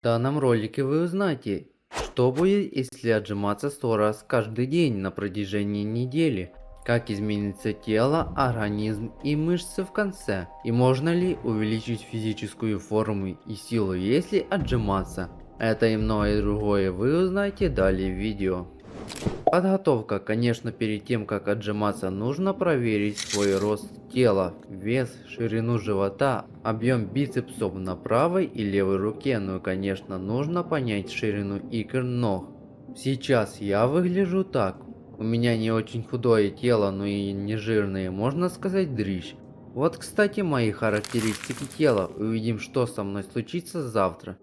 В данном ролике вы узнаете, что будет, если отжиматься 100 раз каждый день на протяжении недели, как изменится тело, организм и мышцы в конце, и можно ли увеличить физическую форму и силу, если отжиматься. Это и многое другое вы узнаете далее в видео. Подготовка. Конечно, перед тем как отжиматься, нужно проверить свой рост тела, вес, ширину живота, объем бицепсов на правой и левой руке, ну и конечно нужно понять ширину икр ног. Сейчас я выгляжу так. У меня не очень худое тело, но и не жирное, можно сказать, дрищ. Вот, кстати, мои характеристики тела. Увидим, что со мной случится завтра.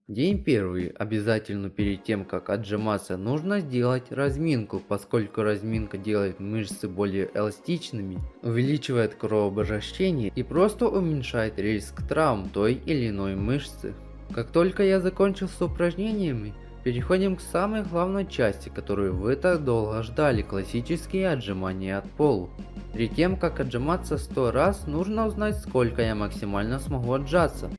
День первый. Обязательно перед тем как отжиматься нужно сделать разминку, поскольку разминка делает мышцы более эластичными, увеличивает кровообращение и просто уменьшает риск травм той или иной мышцы. Как только я закончил с упражнениями, переходим к самой главной части, которую вы так долго ждали, классические отжимания от пола. Перед тем как отжиматься 100 раз, нужно узнать, сколько я максимально смогу отжаться.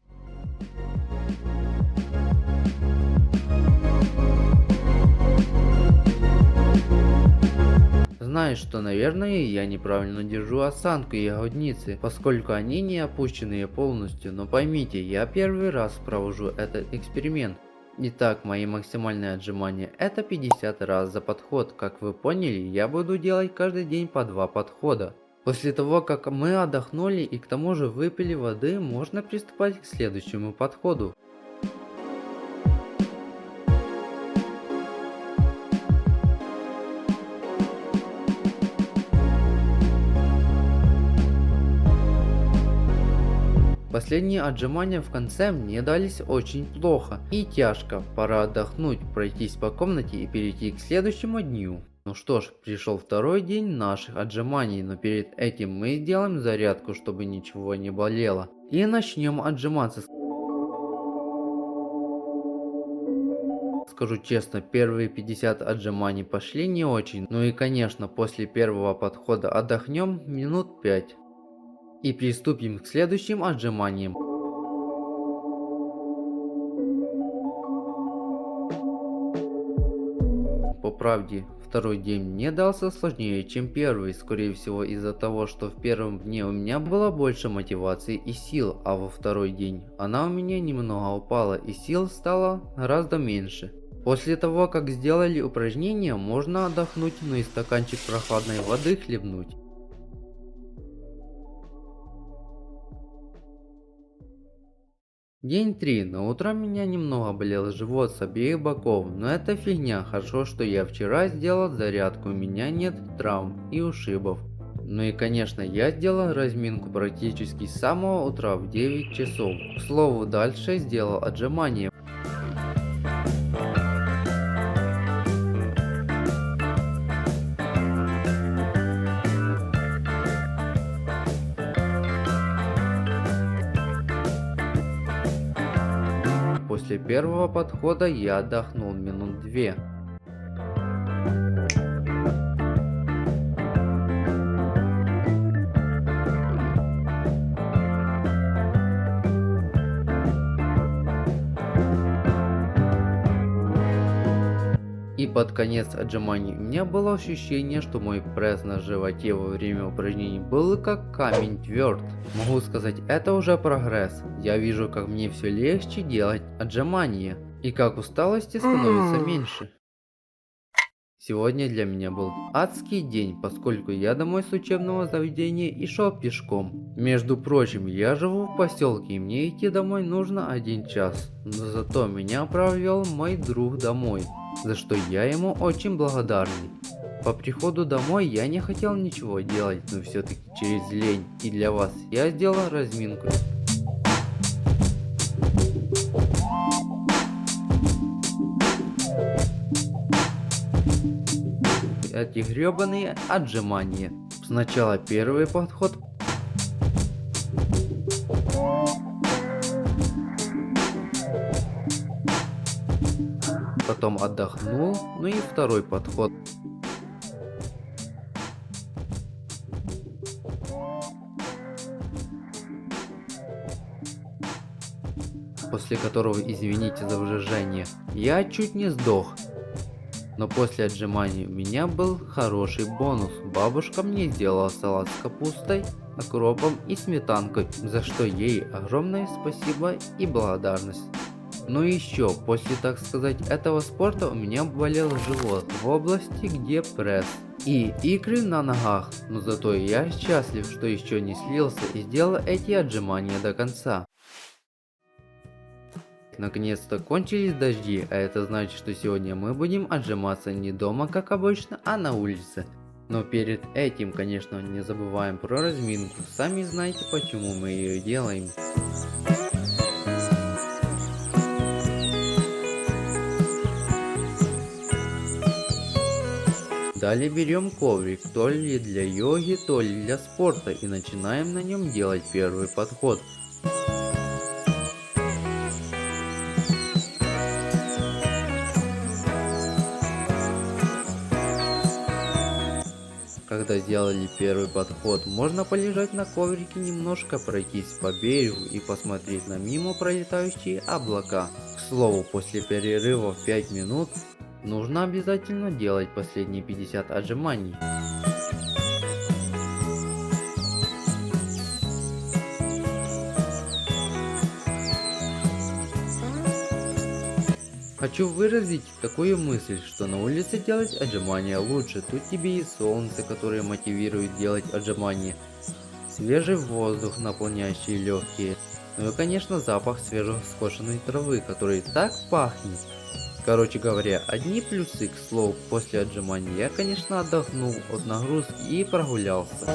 Знаю, что, наверное, я неправильно держу осанку и ягодицы, поскольку они не опущенные полностью, но поймите, я первый раз провожу этот эксперимент. Итак, мои максимальные отжимания это 50 раз за подход. Как вы поняли, я буду делать каждый день по 2 подхода. После того, как мы отдохнули и к тому же выпили воды, можно приступать к следующему подходу. Последние отжимания в конце мне дались очень плохо и тяжко. Пора отдохнуть, пройтись по комнате и перейти к следующему дню. Ну что ж, пришел второй день наших отжиманий, но перед этим мы сделаем зарядку, чтобы ничего не болело. И начнем отжиматься. Скажу честно, первые 50 отжиманий пошли не очень. Ну и конечно, после первого подхода отдохнем минут 5. И приступим к следующим отжиманиям. По правде, второй день мне дался сложнее, чем первый, скорее всего из-за того, что в первом дне у меня было больше мотивации и сил, а во второй день она у меня немного упала и сил стало гораздо меньше. После того, как сделали упражнения, можно отдохнуть, но и стаканчик прохладной воды хлебнуть. День 3. На утро меня немного болел живот с обеих боков, но это фигня, хорошо, что я вчера сделал зарядку, у меня нет травм и ушибов. Ну и конечно, я сделал разминку практически с самого утра в 9 часов. К слову, дальше сделал отжимания. После первого подхода я отдохнул минут 2. И под конец отжиманий у меня было ощущение, что мой пресс на животе во время упражнений был как камень тверд. Могу сказать, это уже прогресс. Я вижу, как мне все легче делать отжимания и как усталости становится меньше. Сегодня для меня был адский день, поскольку я домой с учебного заведения и шел пешком. Между прочим, я живу в поселке и мне идти домой нужно 1 час. Но зато меня провел мой друг домой, за что я ему очень благодарный. По приходу домой я не хотел ничего делать, но все-таки через лень и для вас я сделал разминку. Эти гребаные отжимания. Сначала первый подход. Потом отдохнул, ну и второй подход. после которого, извините за выражение, я чуть не сдох. Но после отжиманий у меня был хороший бонус. Бабушка мне сделала салат с капустой, окропом и сметанкой, за что ей огромное спасибо и благодарность. Ну и еще, после, так сказать, этого спорта у меня болел живот в области, где пресс и икры на ногах, но зато я счастлив, что еще не слился и сделал эти отжимания до конца. Наконец-то кончились дожди, а это значит, что сегодня мы будем отжиматься не дома, как обычно, а на улице. Но перед этим, конечно, не забываем про разминку, сами знаете, почему мы ее делаем. Далее берем коврик, то ли для йоги, то ли для спорта, и начинаем на нем делать первый подход. Когда сделали первый подход, можно полежать на коврике, немножко пройтись по берегу и посмотреть на мимо пролетающие облака. К слову, после перерыва в 5 минут нужно обязательно делать последние 50 отжиманий. Хочу выразить такую мысль, что на улице делать отжимания лучше. Тут тебе и солнце, которое мотивирует делать отжимания, свежий воздух, наполняющий легкие, ну и конечно запах свежескошенной травы, который так пахнет. Короче говоря, одни плюсы. К слову, после отжиманий я, конечно, отдохнул от нагрузки и прогулялся.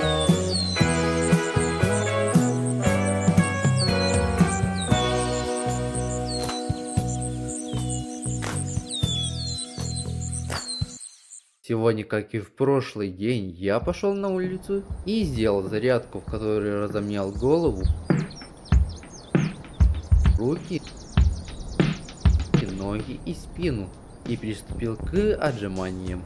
Сегодня, как и в прошлый день, я пошел на улицу и сделал зарядку, в которой разомнял голову, руки, ноги и спину, и приступил к отжиманиям.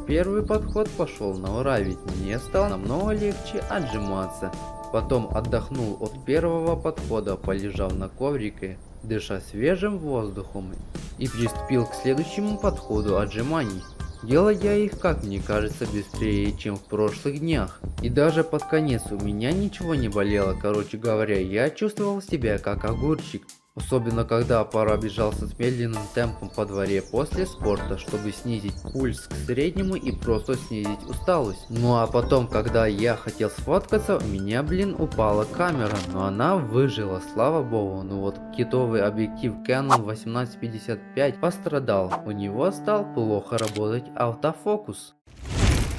Первый подход пошел на ура, ведь мне стало намного легче отжиматься. Потом отдохнул от первого подхода, полежав на коврике, дыша свежим воздухом, и приступил к следующему подходу отжиманий. Делал я их, как мне кажется, быстрее, чем в прошлых днях. И даже под конец у меня ничего не болело, короче говоря, я чувствовал себя как огурчик. Особенно когда пробежался с медленным темпом по дворе после спорта, чтобы снизить пульс к среднему и просто снизить усталость. Ну а потом, когда я хотел сфоткаться, у меня, упала камера, но она выжила, слава богу. Ну вот китовый объектив Canon 1855 пострадал, у него стал плохо работать автофокус.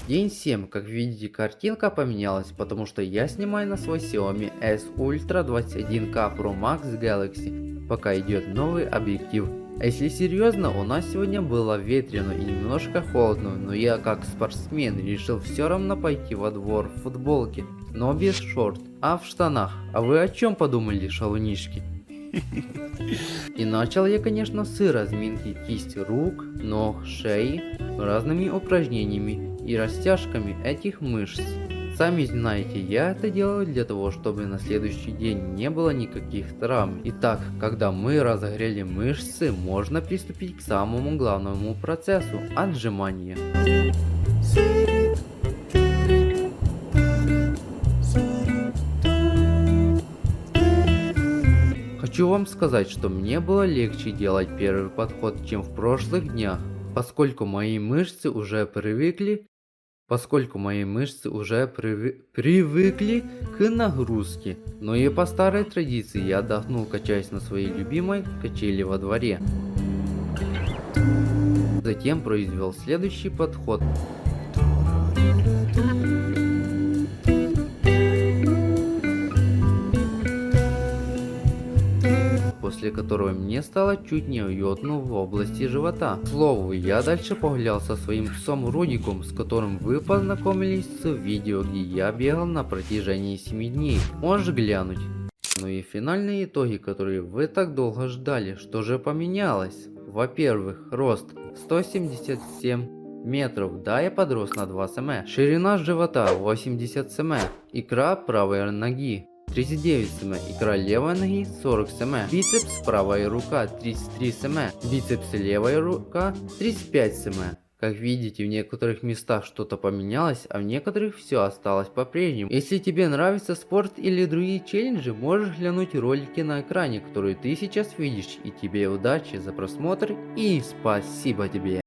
День 7, как видите, картинка поменялась, потому что я снимаю на свой Xiaomi S Ultra 21K Pro Max Galaxy, пока идет новый объектив. А если серьезно, у нас сегодня было ветрено и немножко холодно, но я как спортсмен решил все равно пойти во двор в футболке, но без шорт, а в штанах. А вы о чем подумали, шалунишки? И начал я, конечно, с разминки кисти рук, ног, шеи, разными упражнениями и растяжками этих мышц. Сами знаете, я это делаю для того, чтобы на следующий день не было никаких травм. Итак, когда мы разогрели мышцы, можно приступить к самому главному процессу – отжимания. Хочу вам сказать, что мне было легче делать первый подход, чем в прошлых днях, поскольку мои мышцы уже привыкли к нагрузке. Но и по старой традиции я отдохнул, качаясь на своей любимой качели во дворе. Затем произвел следующий подход. После которого мне стало чуть неуютно в области живота. К слову, я дальше погулял со своим псом Рудиком, с которым вы познакомились в видео, где я бегал на протяжении 7 дней. Можешь глянуть. Ну и финальные итоги, которые вы так долго ждали. Что же поменялось? Во-первых, рост 177 метров, да, я подрос на 2 см. Ширина живота 80 см. Икра правой ноги 39 см, икра левой ноги 40 см, бицепс правая рука 33 см, бицепс левая рука 35 см. Как видите, в некоторых местах что-то поменялось, а в некоторых все осталось по-прежнему. Если тебе нравится спорт или другие челленджи, можешь глянуть ролики на экране, которые ты сейчас видишь. И тебе удачи за просмотр и спасибо тебе.